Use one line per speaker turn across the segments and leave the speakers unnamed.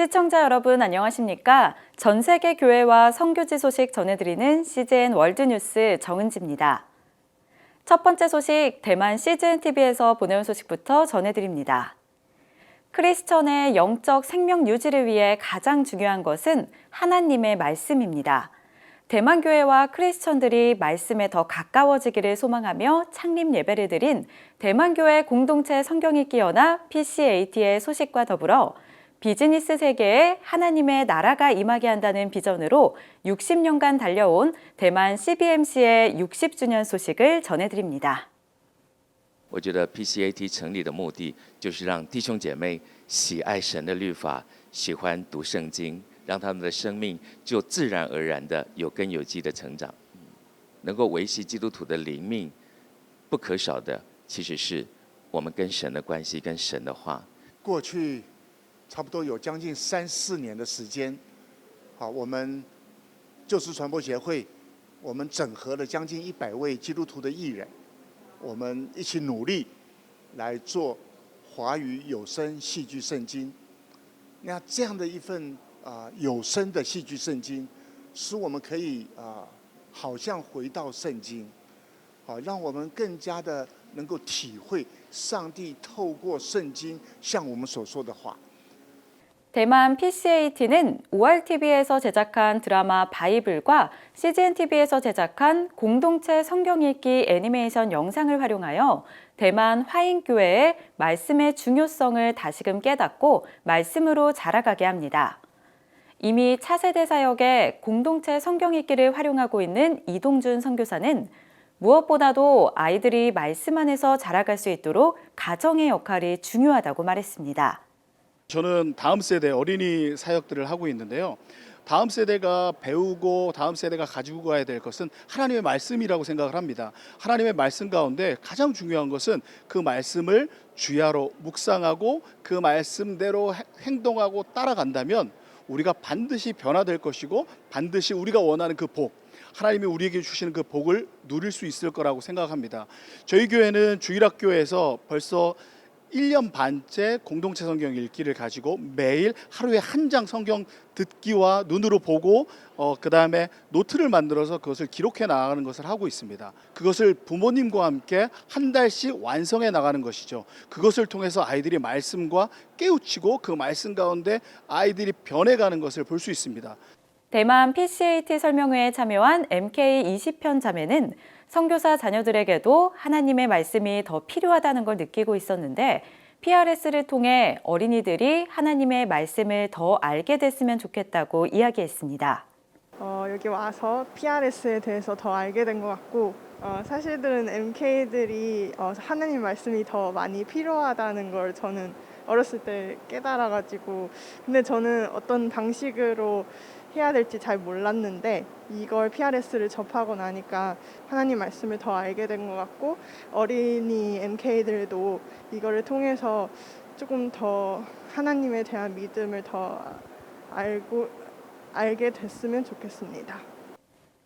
시청자 여러분 안녕하십니까? 전 세계 교회와 선교지 소식 전해드리는 CGN 월드뉴스 정은지입니다. 첫 번째 소식, 대만 CGNTV에서 보내온 소식부터 전해드립니다. 크리스천의 영적 생명 유지를 위해 가장 중요한 것은 하나님의 말씀입니다. 대만 교회와 크리스천들이 말씀에 더 가까워지기를 소망하며 창립 예배를 드린 대만교회 공동체 성경읽기 연합 PCAT의 소식과 더불어 비즈니스 세계에 하나님의 나라가 임하게 한다는 비전으로 60년간 달려온 대만 CBMC의 60주년 소식을 전해드립니다.
我觉得 PCAT 成立的目的就是让弟兄姐妹喜爱神的律法，喜欢读圣经，让他们的生命就自然而然的有根有基的成长，能够维系基督徒的灵命。不可少的其实是我们跟神的关系，跟神的话。
过去差不多有将近3、4年的时间，好，我们救世传播协会，我们整合了将近100位基督徒的艺人，我们一起努力来做华语有声戏剧圣经。那这样的一份有声的戏剧圣经，使我们可以好像回到圣经，好，让我们更加的能够体会上帝透过圣经向我们所说的话。
대만 PCAT는 ORTV에서 제작한 드라마 바이블과 CGNTV에서 제작한 공동체 성경읽기 애니메이션 영상을 활용하여 대만 화인교회의 말씀의 중요성을 다시금 깨닫고 말씀으로 자라가게 합니다. 이미 차세대 사역에 공동체 성경읽기를 활용하고 있는 이동준 선교사는 무엇보다도 아이들이 말씀 안에서 자라갈 수 있도록 가정의 역할이 중요하다고 말했습니다.
저는 다음 세대 어린이 사역들을 하고 있는데요. 다음 세대가 배우고 다음 세대가 가지고 가야 될 것은 하나님의 말씀이라고 생각을 합니다. 하나님의 말씀 가운데 가장 중요한 것은 그 말씀을 주야로 묵상하고 그 말씀대로 행동하고 따라간다면 우리가 반드시 변화될 것이고 반드시 우리가 원하는 그 복, 하나님이 우리에게 주시는 그 복을 누릴 수 있을 거라고 생각합니다. 저희 교회는 주일학교에서 벌써 1년 반째 공동체 성경 읽기를 가지고 매일 하루에 한 장 성경 듣기와 눈으로 보고 그 다음에 노트를 만들어서 그것을 기록해 나가는 것을 하고 있습니다. 그것을 부모님과 함께 한 달씩 완성해 나가는 것이죠. 그것을 통해서 아이들이 말씀과 깨우치고 그 말씀 가운데 아이들이 변해가는 것을 볼 수 있습니다.
대만 PCAT 설명회에 참여한 MK 20편 자매는 선교사 자녀들에게도 하나님의 말씀이 더 필요하다는 걸 느끼고 있었는데 PRS를 통해 어린이들이 하나님의 말씀을 더 알게 됐으면 좋겠다고 이야기했습니다.
여기 와서 PRS에 대해서 더 알게 된 것 같고 사실은 MK들이 하나님 말씀이 더 많이 필요하다는 걸 저는 어렸을 때 깨달아가지고 근데 저는 어떤 방식으로 해야 될지 잘 몰랐는데 이걸 PRS를 접하고 나니까 하나님 말씀을 더 알게 된 것 같고 어린이 MK들도 이거를 통해서 조금 더 하나님에 대한 믿음을 더 알게 됐으면 좋겠습니다.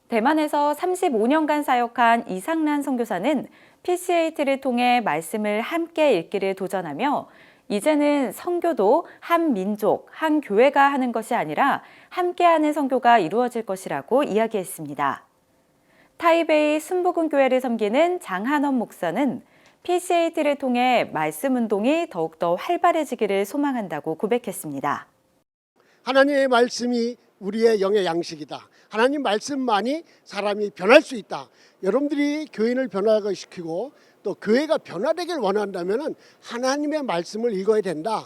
대만에서 35년간 사역한 이상란 선교사는 PCAT를 통해 말씀을 함께 읽기를 도전하며 이제는 선교도 한 민족, 한 교회가 하는 것이 아니라 함께하는 선교가 이루어질 것이라고 이야기했습니다. 타이베이 순복음교회를 섬기는 장한원 목사는 PCAT를 통해 말씀 운동이 더욱더 활발해지기를 소망한다고 고백했습니다.
하나님의 말씀이 우리의 영의 양식이다. 하나님 말씀만이 사람이 변할 수 있다. 여러분들이 교인을 변화시키고 또 교회가 변화되길 원한다면 하나님의 말씀을 읽어야 된다.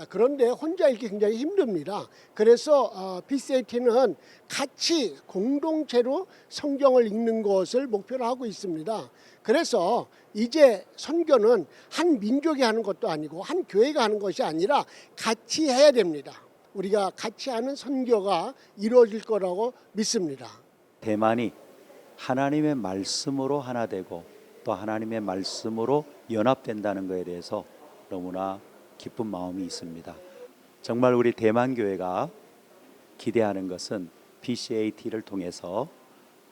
그런데 혼자 읽기 굉장히 힘듭니다. 그래서 PCAT는 같이 공동체로 성경을 읽는 것을 목표로 하고 있습니다. 그래서 이제 선교는 한 민족이 하는 것도 아니고 한 교회가 하는 것이 아니라 같이 해야 됩니다. 우리가 같이 하는 선교가 이루어질 거라고 믿습니다.
대만이 하나님의 말씀으로 하나 되고 또 하나님의 말씀으로 연합된다는 것에 대해서 너무나 기쁜 마음이 있습니다. 정말 우리 대만교회가 기대하는 것은 PCAT를 통해서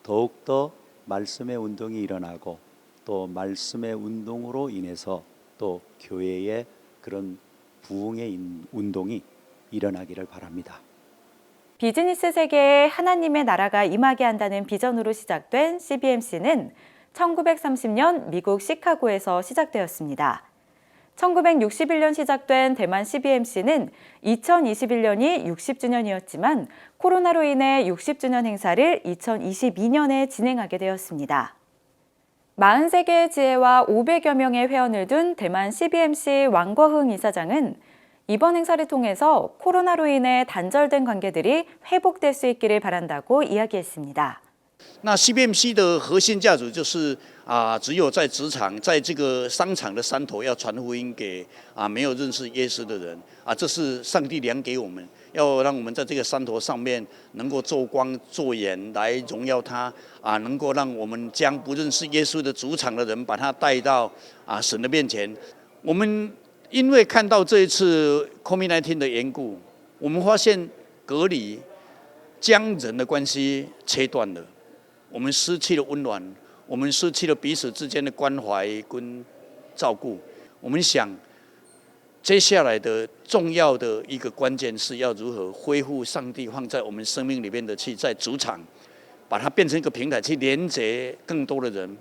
더욱더 말씀의 운동이 일어나고 또 말씀의 운동으로 인해서 또 교회의 그런 부흥의 운동이 일어나기를 바랍니다.
비즈니스 세계에 하나님의 나라가 임하게 한다는 비전으로 시작된 CBMC는 1930년 미국 시카고에서 시작되었습니다. 1961년 시작된 대만 CBMC는 2021년이 60주년이었지만 코로나로 인해 60주년 행사를 2022년에 진행하게 되었습니다. 43개의 지회와 500여 명의 회원을 둔 대만 CBMC 왕거흥 이사장은 이번 행사를 통해서 코로나로 인해 단절된 관계들이 회복될 수 있기를 바란다고 이야기했습니다.
那 CBMC 的核心价值就是只有在职场，在这个商场的山头要传福音给没有认识耶稣的人这是上帝量给我们，要让我们在这个山头上面能够做光做盐来荣耀他能够让我们将不认识耶稣的主场的人把他带到神的面前。我们因为看到这一次 COVID-19 的缘故，我们发现隔离将人的关系切断了。我们失去了温暖，我们失去了彼此之间的关怀跟照顾。我们想，接下来的重要的一个关键是要如何恢复上帝放在我们生命里面的气，在主场，把它变成一个平台，去连接更多的人。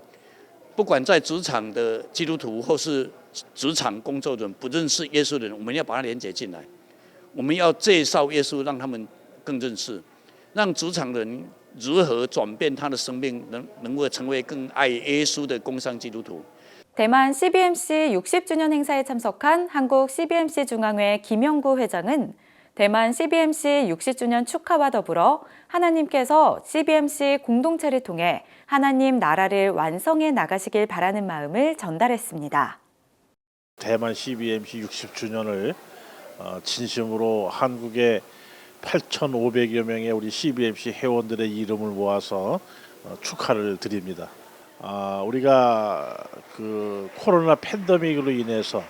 不管在职场的基督徒，或是职场工作人，不认识耶稣的人，我们要把它连接进来。我们要介绍耶稣，让他们更认识，让职场人如何转变他的生命，能够成为更爱耶稣的工商基督徒。
대만 CBMC 60주년 행사에 참석한 한국 CBMC 중앙회 김영구 회장은 대만 CBMC 60주년 축하와 더불어 하나님께서 CBMC 공동체를 통해 하나님 나라를 완성해 나가시길 바라는 마음을 전달했습니다.
대만 CBMC 60주년을 진심으로 한국의 8,500여 명의 우리 CBMC 회원들의 이름을 모아서 축하를 드립니다. 우리가 그 코로나 팬데믹으로 인해서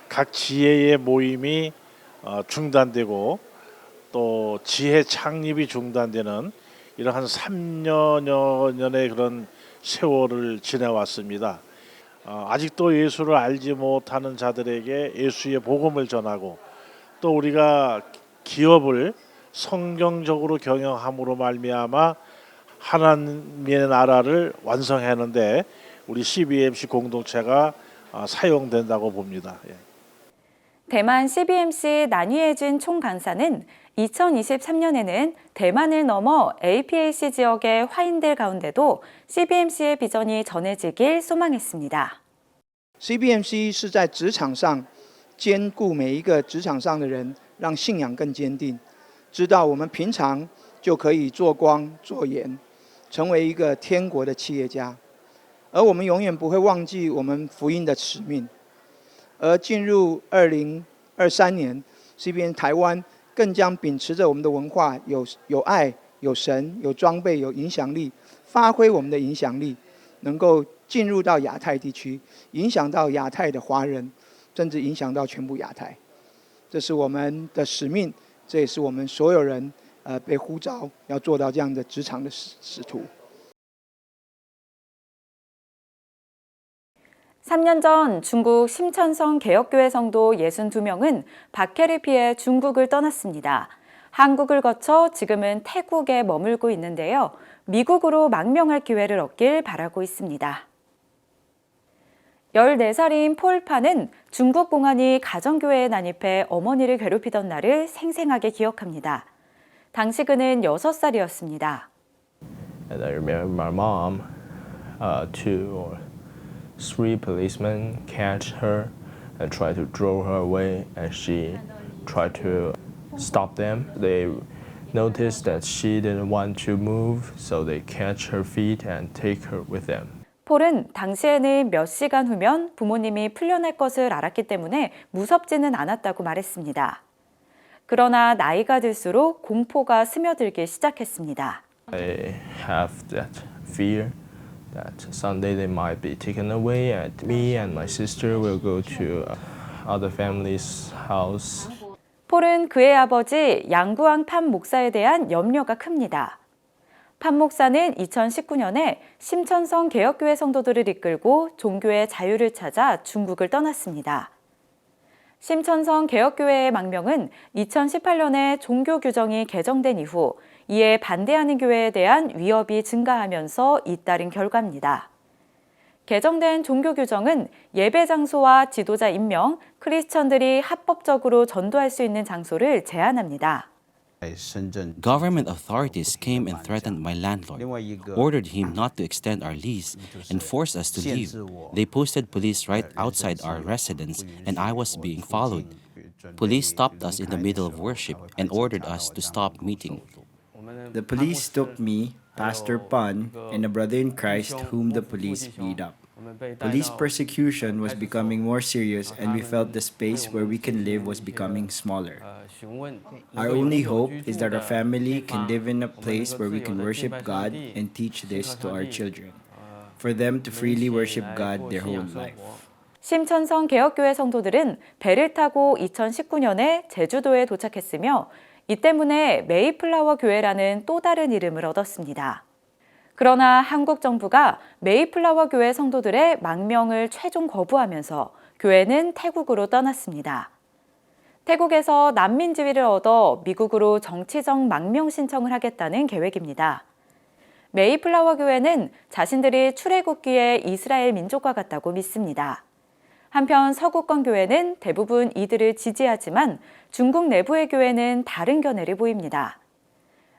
각 지혜의 모임이 중단되고 또 지혜 창립이 중단되는 이러한 3년여 년의 그런 세월을 지내왔습니다. 아직도 예수를 알지 못하는 자들에게 예수의 복음을 전하고 또 우리가 기업을 성경적으로 경영함으로 말미암아 하나님의 나라를 완성하는데 우리 CBMC 공동체가 사용된다고 봅니다.
대만 CBMC 난위해진 총강사는 2023년에는 대만을 넘어 APAC 지역의 화인들 가운데도 CBMC의 비전이 전해지길 소망했습니다.
CBMC 是在职场上兼顾每一个职场上的人，让信仰更坚定，知道我们平常就可以做光做盐，成为一个天国的企业家。而我们永远不会忘记我们福音的使命。而进入2023年 ，CBN 台湾更将秉持着我们的文化，有爱、有神、有装备、有影响力，发挥我们的影响力，能够进入到亚太地区，影响到亚太的华人，甚至影响到全部亚太。这是我们的使命，这也是我们所有人被呼召要做到这样的职场的使徒。
3년 전 중국 심천성 개혁교회 성도 62명은 박해를 피해 중국을 떠났습니다. 한국을 거쳐 지금은 태국에 머물고 있는데요. 미국으로 망명할 기회를 얻길 바라고 있습니다. 14살인 폴파는 중국 공안이 가정교회에 난입해 어머니를 괴롭히던 날을 생생하게 기억합니다. 당시 그는 6살이었습니다.
And I remember my mom, 2 or 3 policemen catch her and try to draw her away, and she tried to stop them. They noticed that she didn't want to move, so they catch her feet and take her with them.
폴은 당시에는 몇 시간 후면 부모님이 풀려날 것을 알았기 때문에 무섭지는 않았다고 말했습니다. 그러나 나이가 들수록 공포가 스며들기 시작했습니다.
I have that fear that someday they might be taken away and me and my sister will go to other family's house.
폴은 그의 아버지 양구왕 판 목사에 대한 염려가 큽니다. 판 목사는 2019년에 심천성 개혁교회 성도들을 이끌고 종교의 자유를 찾아 중국을 떠났습니다. 심천성 개혁교회의 망명은 2018년에 종교 규정이 개정된 이후 이에 반대하는 교회에 대한 위협이 증가하면서 잇따른 결과입니다. 개정된 종교 규정은 예배 장소와 지도자 임명, 크리스천들이 합법적으로 전도할 수 있는 장소를 제한합니다.
Government authorities came and threatened my landlord, ordered him not to extend our lease, and forced us to leave. They posted police right outside our residence, and I was being followed. Police stopped us in the middle of worship and ordered us to stop meeting.
The police took me, Pastor Pan, and a brother in Christ whom the police beat up. Police persecution was becoming more serious, and we felt the space where we can live was becoming smaller. Our only hope is that our family can live in a place where we can worship God and teach this to our children, for them to freely worship God their whole life.
심천성 개혁교회 성도들은 배를 타고 2019년에 제주도에 도착했으며 이 때문에 메이플라워 교회라는 또 다른 이름을 얻었습니다. 그러나 한국 정부가 메이플라워 교회 성도들의 망명을 최종 거부하면서 교회는 태국으로 떠났습니다. 태국에서 난민 지위를 얻어 미국으로 정치적 망명 신청을 하겠다는 계획입니다. 메이플라워 교회는 자신들이 출애굽기의 이스라엘 민족과 같다고 믿습니다. 한편 서구권 교회는 대부분 이들을 지지하지만 중국 내부의 교회는 다른 견해를 보입니다.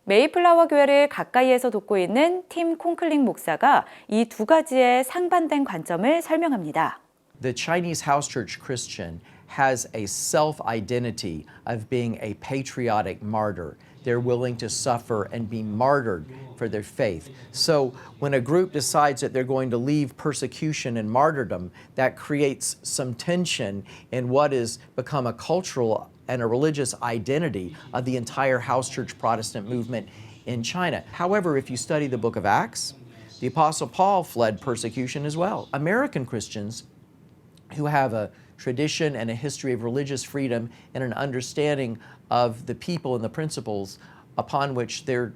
메이플라워 교회를 가까이에서 돕고 있는 팀 콩클링 목사가 이 두 가지의 상반된 관점을 설명합니다.
The Chinese house church Christian has a self-identity of being a patriotic martyr. They're willing to suffer and be martyred for their faith. So when a group decides that they're going to leave persecution and martyrdom, that creates some tension in what has become a cultural and a religious identity of the entire house church Protestant movement in China. However, if you study the book of Acts, the Apostle Paul fled persecution as well. American Christians who have a tradition and a history of religious freedom and an understanding of the people and the principles upon which their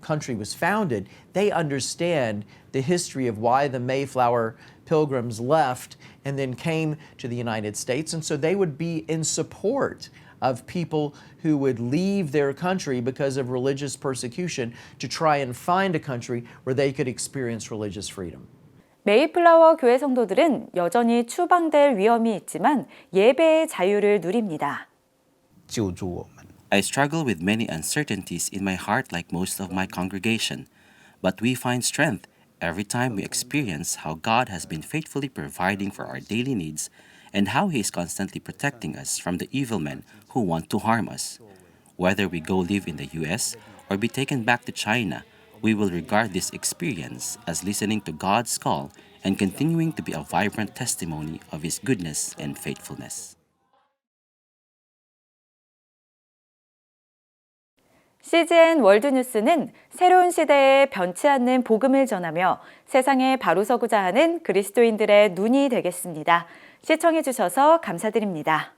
country was founded, they understand the history of why the Mayflower Pilgrims left and then came to the United States. And so they would be in support of people who would leave their country because of religious persecution to try and find a country where they could experience religious freedom.
메이플라워 교회 성도들은 여전히 추방될 위험이 있지만 예배의 자유를 누립니다.
I struggle with many uncertainties in my heart like most of my congregation, but we find strength every time we experience how God has been faithfully providing for our daily needs and how He is constantly protecting us from the evil men who want to harm us. Whether we go live in the U.S. or be taken back to China, we will regard this experience as listening to God's call and continuing to be a vibrant testimony of His goodness and faithfulness.
CGN 월드뉴스는 새로운 시대에 변치 않는 복음을 전하며 세상에 바로 서고자 하는 그리스도인들의 눈이 되겠습니다. 시청해 주셔서 감사드립니다.